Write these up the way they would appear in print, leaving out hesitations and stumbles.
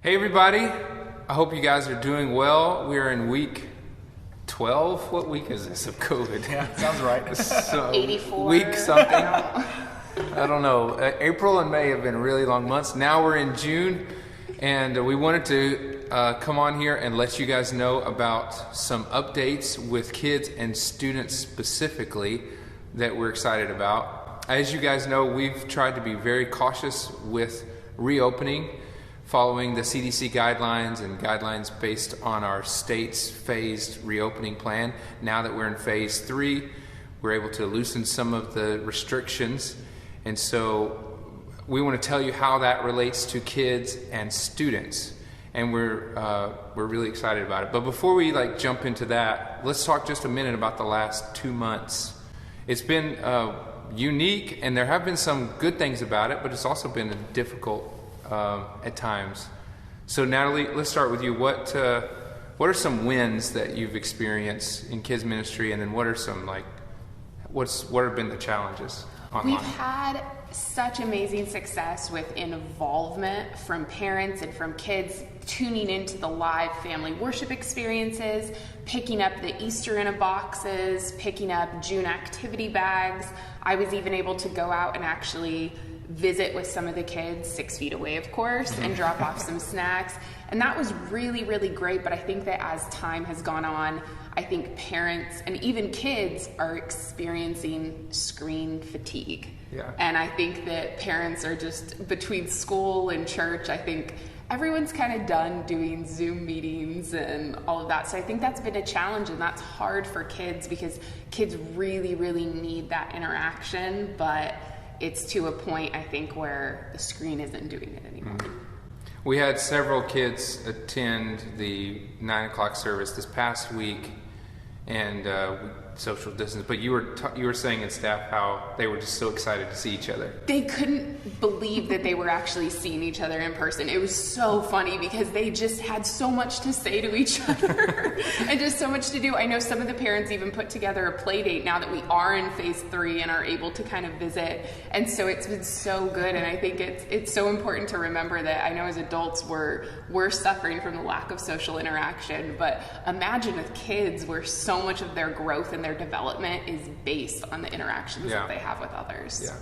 Hey everybody, I hope you guys are doing well. We're in week 12. What week is this of COVID? Yeah, sounds right. So, 84. Week something. I don't know. April and May have been really long months. Now we're in June, and we wanted to come on here and let you guys know about some updates with kids and students specifically that we're excited about. As you guys know, we've tried to be very cautious with reopening, following the CDC guidelines and guidelines based on our state's phased reopening plan. Now that we're in phase 3, we're able to loosen some of the restrictions. And so we want to tell you how that relates to kids and students. And we're really excited about it. But before we jump into that, let's talk just a minute about the last 2 months. It's been unique, and there have been some good things about it, but it's also been difficult at times. So Natalie, let's start with you. What are some wins that you've experienced in kids ministry, and then what are some what have been the challenges online? We've had such amazing success with involvement from parents and from kids tuning into the live family worship experiences, picking up the Easter in a boxes, picking up June activity bags. I was even able to go out and actually visit with some of the kids 6 feet away, of course, and drop off some snacks. And that was really, really great. But I think that as time has gone on, I think parents and even kids are experiencing screen fatigue. Yeah. And I think that parents are just, between school and church, I think everyone's kind of done doing Zoom meetings and all of that. So I think that's been a challenge, and that's hard for kids because kids really, really need that interaction. But it's to a point, I think, where the screen isn't doing it anymore. We had several kids attend the 9 o'clock service this past week, and social distance. But you were saying in staff how they were just so excited to see each other. They couldn't believe that they were actually seeing each other in person. It was so funny because they just had so much to say to each other and just so much to do. I know some of the parents even put together a play date now that we are in phase 3 and are able to kind of visit. And so it's been so good. And I think it's so important to remember that I know as adults we're suffering from the lack of social interaction, but imagine with kids where so much of their growth and their development is based on the interactions that they have with others. Yeah.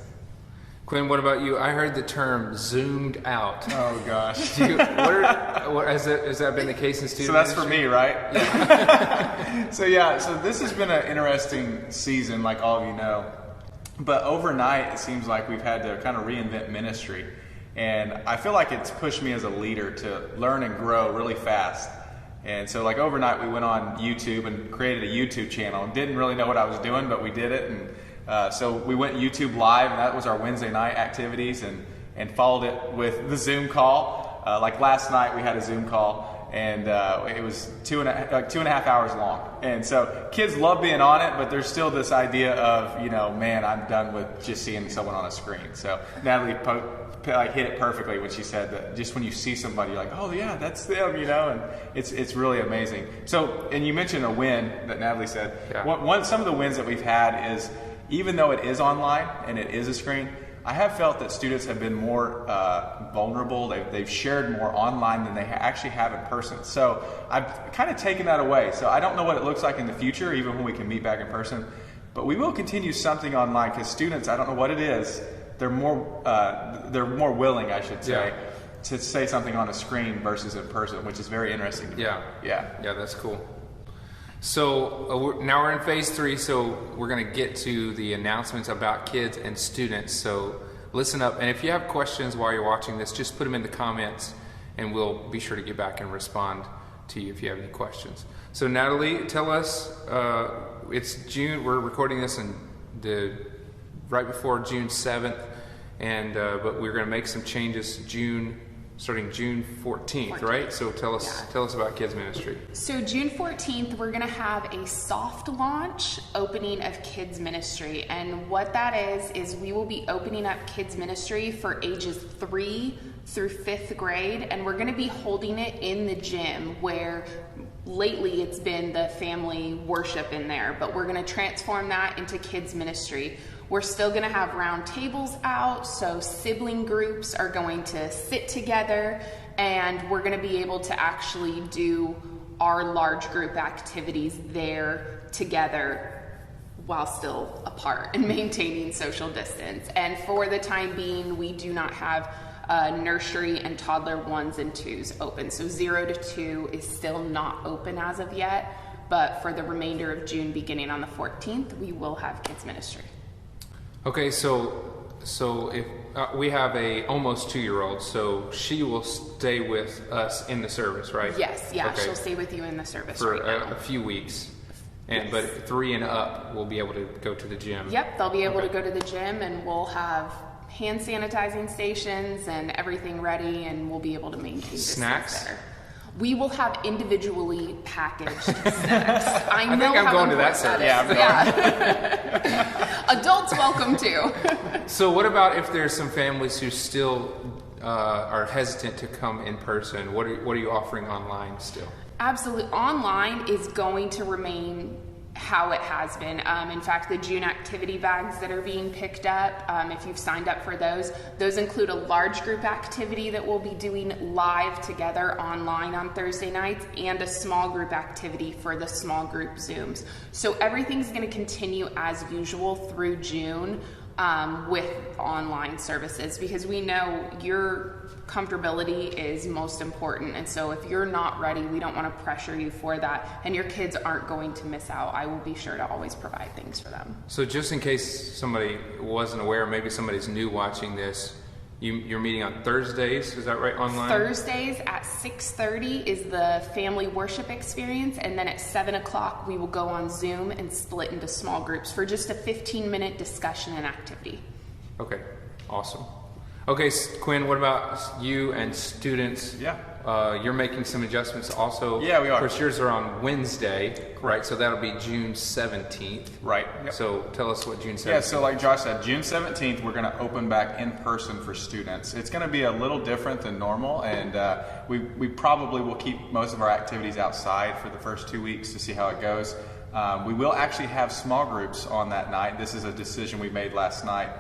Quinn, what about you? I heard the term zoomed out. Oh gosh. Has that been the case in student So that's ministry? for me, right? Yeah. So this has been an interesting season, like all of you know. But overnight, it seems like we've had to kind of reinvent ministry. And I feel like it's pushed me as a leader to learn and grow really fast. And so overnight we went on YouTube and created a YouTube channel. Didn't really know what I was doing, but we did it. And so we went YouTube Live, and that was our Wednesday night activities, and followed it with the Zoom call. Last night we had a Zoom call, and it was 2.5 hours long. And so kids love being on it, but there's still this idea of, man, I'm done with just seeing someone on a screen. So Natalie hit it perfectly when she said that just when you see somebody, you're like, oh yeah, that's them, and it's really amazing. So, and you mentioned a win that Natalie said. Yeah. Some of the wins that we've had is, even though it is online and it is a screen, I have felt that students have been more vulnerable. They've shared more online than they actually have in person. So I've kind of taken that away. So I don't know what it looks like in the future, even when we can meet back in person. But we will continue something online because students, I don't know what it is, they're more willing, I should say, to say something on a screen versus in person, which is very interesting to me. Yeah, that's cool. So now we're in phase 3, so we're going to get to the announcements about kids and students. So listen up, and if you have questions while you're watching this, just put them in the comments, and we'll be sure to get back and respond to you if you have any questions. So Natalie, tell us, it's June. We're recording this right before June 7th, and but we're going to make some changes starting June 14th, right? So tell us about kids ministry. So June 14th, we're going to have a soft launch opening of kids ministry. And what that is we will be opening up kids ministry for ages 3 through 5th grade. And we're going to be holding it in the gym where lately it's been the family worship in there. But we're going to transform that into kids ministry. We're still going to have round tables out, so sibling groups are going to sit together, and we're going to be able to actually do our large group activities there together while still apart and maintaining social distance. And for the time being, we do not have nursery and toddler 1s and 2s open. So 0 to 2 is still not open as of yet, but for the remainder of June, beginning on the 14th, we will have kids ministry. Okay, so if we have a almost 2-year-old, so she will stay with us in the service, right? Yes, yeah, okay. She'll stay with you in the service for right now. a few weeks. Yes. But 3 and up will be able to go to the gym. Yep, they'll be able to go to the gym, and we'll have hand sanitizing stations and everything ready, and we'll be able to maintain snacks there. We will have individually packaged snacks. I think I'm going to that service. Yeah. Adults welcome too. So what about if there's some families who still are hesitant to come in person? What are you offering online still? Absolutely. Online is going to remain how it has been. In fact, the June activity bags that are being picked up, if you've signed up for those include a large group activity that we'll be doing live together online on Thursday nights, and a small group activity for the small group Zooms. So everything's going to continue as usual through June with online services, because we know your comfortability is most important, and so if you're not ready, we don't want to pressure you for that, and your kids aren't going to miss out. I will be sure to always provide things for them. So just in case somebody wasn't aware, maybe somebody's new watching this, you're meeting on Thursdays, is that right, online? Thursdays at 6:30 is the family worship experience, and then at 7 o'clock we will go on Zoom and split into small groups for just a 15-minute discussion and activity. Okay, awesome. Okay, Quinn, what about you and students? Yeah. You're making some adjustments also. Yeah, we are. Of course, yours are on Wednesday, right? So that'll be June 17th. Right. Yep. So tell us what June 17th. Yeah, so like Josh said, June 17th, we're going to open back in person for students. It's going to be a little different than normal, and we probably will keep most of our activities outside for the first 2 weeks to see how it goes. We will actually have small groups on that night. This is a decision we made last night.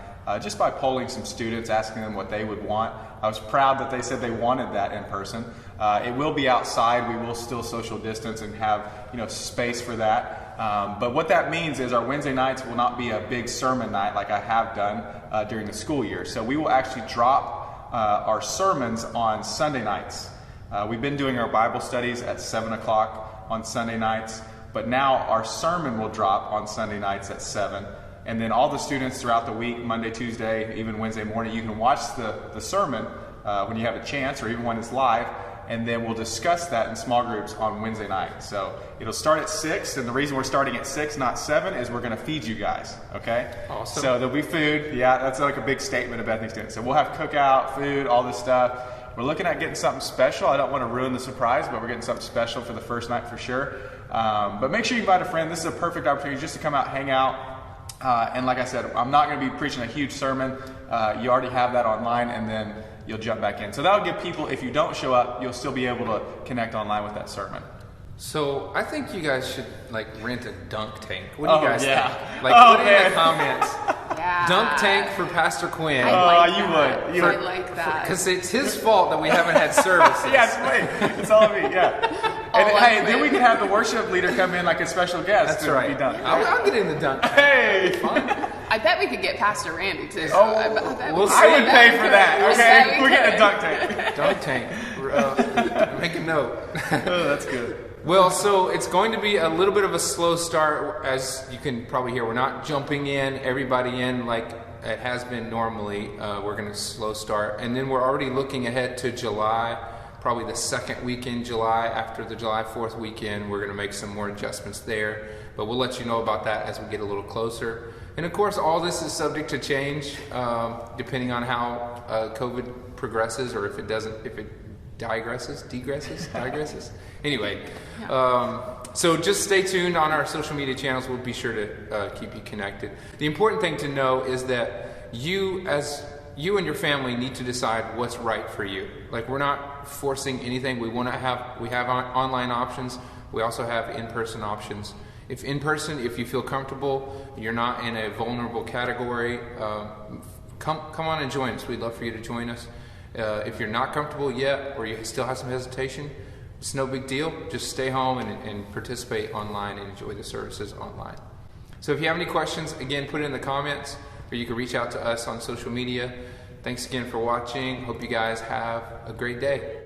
Just by polling some students, asking them what they would want. I was proud that they said they wanted that in person. It will be outside. We will still social distance and have space for that. But what that means is our Wednesday nights will not be a big sermon night like I have done during the school year. So we will actually drop our sermons on Sunday nights. We've been doing our Bible studies at 7 o'clock on Sunday nights, but now our sermon will drop on Sunday nights at 7. And then all the students throughout the week, Monday, Tuesday, even Wednesday morning, you can watch the sermon when you have a chance, or even when it's live, and then we'll discuss that in small groups on Wednesday night. So it'll start at 6, and the reason we're starting at 6, not 7, is we're going to feed you guys, okay? Awesome. So there'll be food. Yeah, that's like a big statement of Bethany students. So we'll have cookout, food, all this stuff. We're looking at getting something special. I don't want to ruin the surprise, but we're getting something special for the first night for sure. But make sure you invite a friend. This is a perfect opportunity just to come out, hang out. And like I said, I'm not going to be preaching a huge sermon. You already have that online, and then you'll jump back in. So that'll give people, if you don't show up, you'll still be able to connect online with that sermon. So I think you guys should rent a dunk tank. What do you guys think? Oh, Put it in the comments. Yeah. Dunk tank for Pastor Quinn. I you would. I like that. Because it's his fault that we haven't had services. Yeah, it's it's all of me. Yeah. And hey, then we can have the worship leader come in like a special guest. That's right. Be done. I'll get in the dunk tank. Hey. I bet we could get Pastor Randy too. Oh, I we'll see. I would pay for that. We'll Okay, see. we're getting a dunk tank. Dunk tank. Make a note. Oh, that's good. Well, so it's going to be a little bit of a slow start, as you can probably hear. We're not jumping everybody in like it has been normally. We're going to slow start. And then we're already looking ahead to July, probably the second week in July. After the July 4th weekend, we're going to make some more adjustments there. But we'll let you know about that as we get a little closer. And of course, all this is subject to change depending on how COVID progresses, or if it digresses. Anyway, so just stay tuned on our social media channels. We'll be sure to keep you connected. The important thing to know is that you and your family need to decide what's right for you. Like, we're not forcing anything. We have online options. We also have in-person options. If in person, if you feel comfortable, you're not in a vulnerable category, come on and join us. We'd love for you to join us. If you're not comfortable yet, or you still have some hesitation, it's no big deal. Just stay home and participate online and enjoy the services online. So if you have any questions, again, put it in the comments, or you can reach out to us on social media. Thanks again for watching. Hope you guys have a great day.